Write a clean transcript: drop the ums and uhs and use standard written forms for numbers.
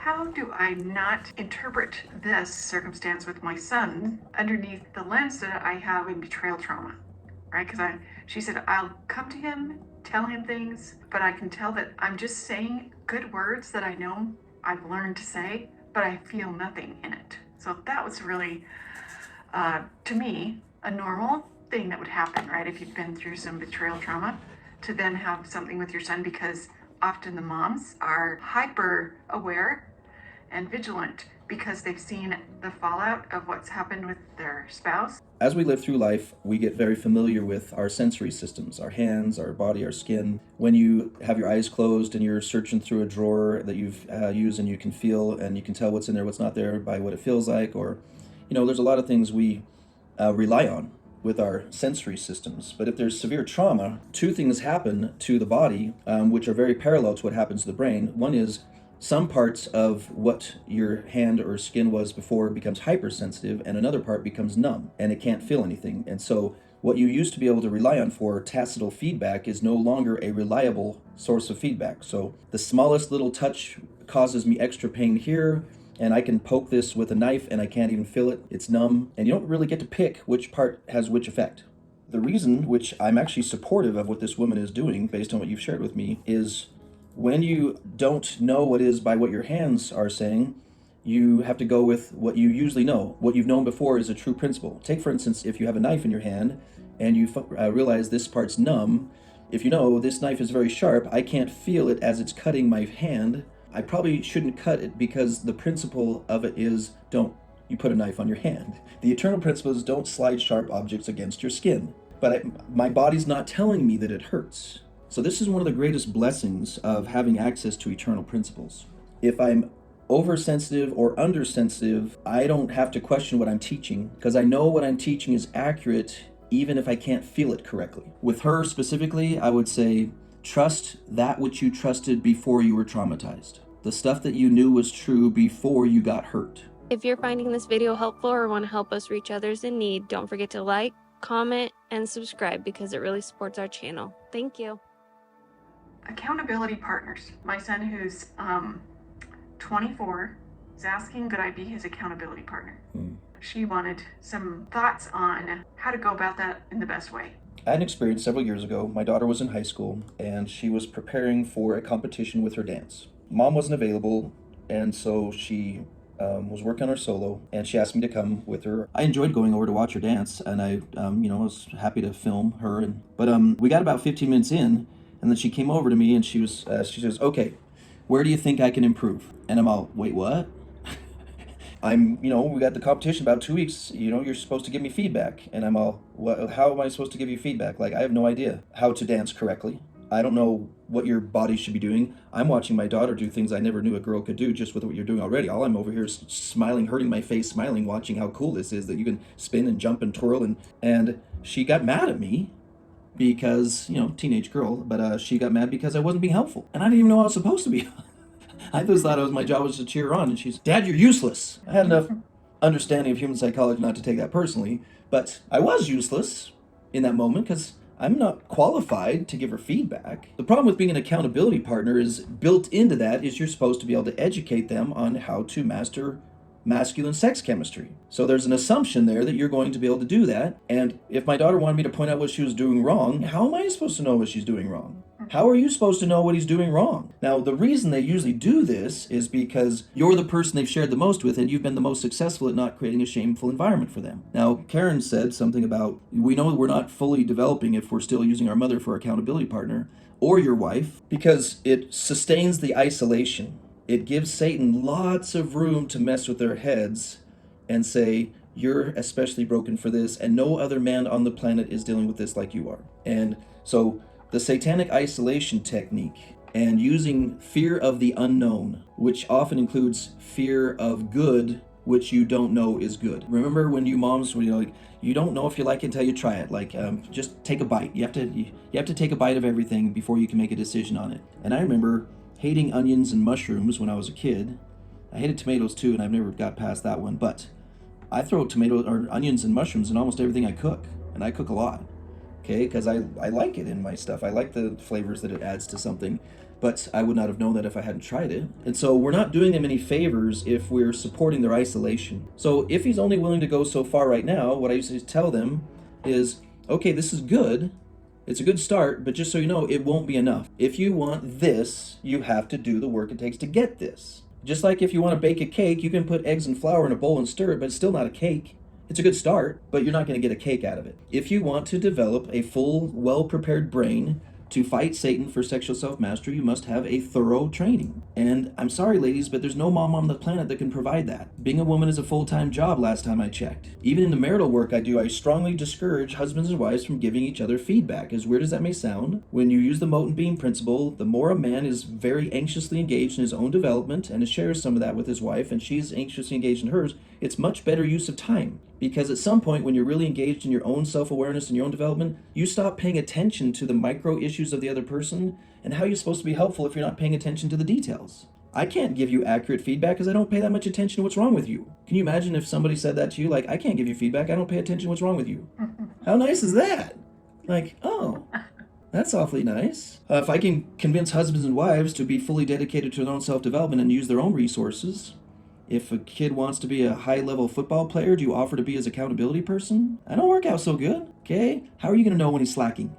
How do I not interpret this circumstance with my son underneath the lens that I have in betrayal trauma? Right? Because she said, I'll come to him, tell him things, but I can tell that I'm just saying good words that I know I've learned to say, but I feel nothing in it. So that was really, to me, a normal thing that would happen, right? If you've been through some betrayal trauma, to then have something with your son, because often the moms are hyper aware and vigilant because they've seen the fallout of what's happened with their spouse. As we live through life, we get very familiar with our sensory systems, our hands, our body, our skin. When you have your eyes closed and you're searching through a drawer that you've used, and you can feel and you can tell what's in there, what's not there by what it feels like, or, there's a lot of things we rely on with our sensory systems. But if there's severe trauma, two things happen to the body, which are very parallel to what happens to the brain. One is some parts of what your hand or skin was before becomes hypersensitive, and another part becomes numb, and it can't feel anything. And so what you used to be able to rely on for tactile feedback is no longer a reliable source of feedback. So the smallest little touch causes me extra pain here, and I can poke this with a knife and I can't even feel it. It's numb, and you don't really get to pick which part has which effect. The reason, which I'm actually supportive of what this woman is doing based on what you've shared with me, is when you don't know what is by what your hands are saying, you have to go with what you usually know. What you've known before is a true principle. Take, for instance, if you have a knife in your hand and you realize this part's numb, if you know this knife is very sharp, I can't feel it as it's cutting my hand, I probably shouldn't cut it, because the principle of it is don't you put a knife on your hand. The eternal principle is don't slide sharp objects against your skin. But my body's not telling me that it hurts. So this is one of the greatest blessings of having access to eternal principles. If I'm oversensitive or undersensitive, I don't have to question what I'm teaching, because I know what I'm teaching is accurate even if I can't feel it correctly. With her specifically, I would say, trust that which you trusted before you were traumatized. The stuff that you knew was true before you got hurt. If you're finding this video helpful or want to help us reach others in need, don't forget to like, comment, and subscribe, because it really supports our channel. Thank you. Accountability partners. My son, who's 24, is asking that I be his accountability partner. She wanted some thoughts on how to go about that in the best way. I had an experience several years ago. My daughter was in high school and she was preparing for a competition with her dance. Mom wasn't available, and so she was working on her solo, and she asked me to come with her. I enjoyed going over to watch her dance, and I was happy to film her. But we got about 15 minutes in, and then she came over to me and she says, okay, where do you think I can improve? And I'm all, wait, what? We got the competition about 2 weeks, you're supposed to give me feedback. And I'm all, what, how am I supposed to give you feedback? Like, I have no idea how to dance correctly. I don't know what your body should be doing. I'm watching my daughter do things I never knew a girl could do just with what you're doing already. All I'm over here is smiling, hurting my face, smiling, watching how cool this is, that you can spin and jump and twirl. And she got mad at me because, teenage girl, but she got mad because I wasn't being helpful. And I didn't even know I was supposed to be. I just thought my job was to cheer her on, and she's, Dad, you're useless. I had enough understanding of human psychology not to take that personally, but I was useless in that moment because I'm not qualified to give her feedback. The problem with being an accountability partner is built into that is you're supposed to be able to educate them on how to master masculine sex chemistry. So there's an assumption there that you're going to be able to do that. And if my daughter wanted me to point out what she was doing wrong, how am I supposed to know what she's doing wrong? How are you supposed to know what he's doing wrong? Now, the reason they usually do this is because you're the person they've shared the most with, and you've been the most successful at not creating a shameful environment for them. Now, Karen said something about, we know we're not fully developing if we're still using our mother for accountability partner, or your wife, because it sustains the isolation. It gives Satan lots of room to mess with their heads and say, you're especially broken for this, and no other man on the planet is dealing with this like you are. And so the satanic isolation technique and using fear of the unknown, which often includes fear of good, which you don't know is good. Remember when you moms, when you're like, you don't know if you like it until you try it. Like, just take a bite. You have to take a bite of everything before you can make a decision on it. And I remember hating onions and mushrooms when I was a kid. I hated tomatoes too, and I've never got past that one. But I throw onions and mushrooms in almost everything I cook, and I cook a lot. Okay, because I like it in my stuff. I like the flavors that it adds to something. but I would not have known that if I hadn't tried it. And so we're not doing them any favors if we're supporting their isolation. So if he's only willing to go so far right now, what I usually tell them is, okay, this is good. It's a good start, but just so you know, it won't be enough. If you want this, you have to do the work it takes to get this. Just like if you want to bake a cake, you can put eggs and flour in a bowl and stir it, but it's still not a cake. It's a good start, but you're not going to get a cake out of it. If you want to develop a full, well-prepared brain to fight Satan for sexual self-mastery, you must have a thorough training. And I'm sorry, ladies, but there's no mom on the planet that can provide that. Being a woman is a full-time job last time I checked. Even in the marital work I do, I strongly discourage husbands and wives from giving each other feedback. As weird as that may sound, when you use the mote and beam principle, the more a man is very anxiously engaged in his own development and shares some of that with his wife, and she's anxiously engaged in hers, it's much better use of time. Because at some point, when you're really engaged in your own self-awareness and your own development, you stop paying attention to the micro issues of the other person and how you're supposed to be helpful if you're not paying attention to the details. I can't give you accurate feedback because I don't pay that much attention to what's wrong with you. Can you imagine if somebody said that to you? Like, I can't give you feedback. I don't pay attention to what's wrong with you. How nice is that? Like, oh, that's awfully nice. If I can convince husbands and wives to be fully dedicated to their own self-development and use their own resources. If a kid wants to be a high-level football player, do you offer to be his accountability person? That don't work out so good, okay? How are you going to know when he's slacking?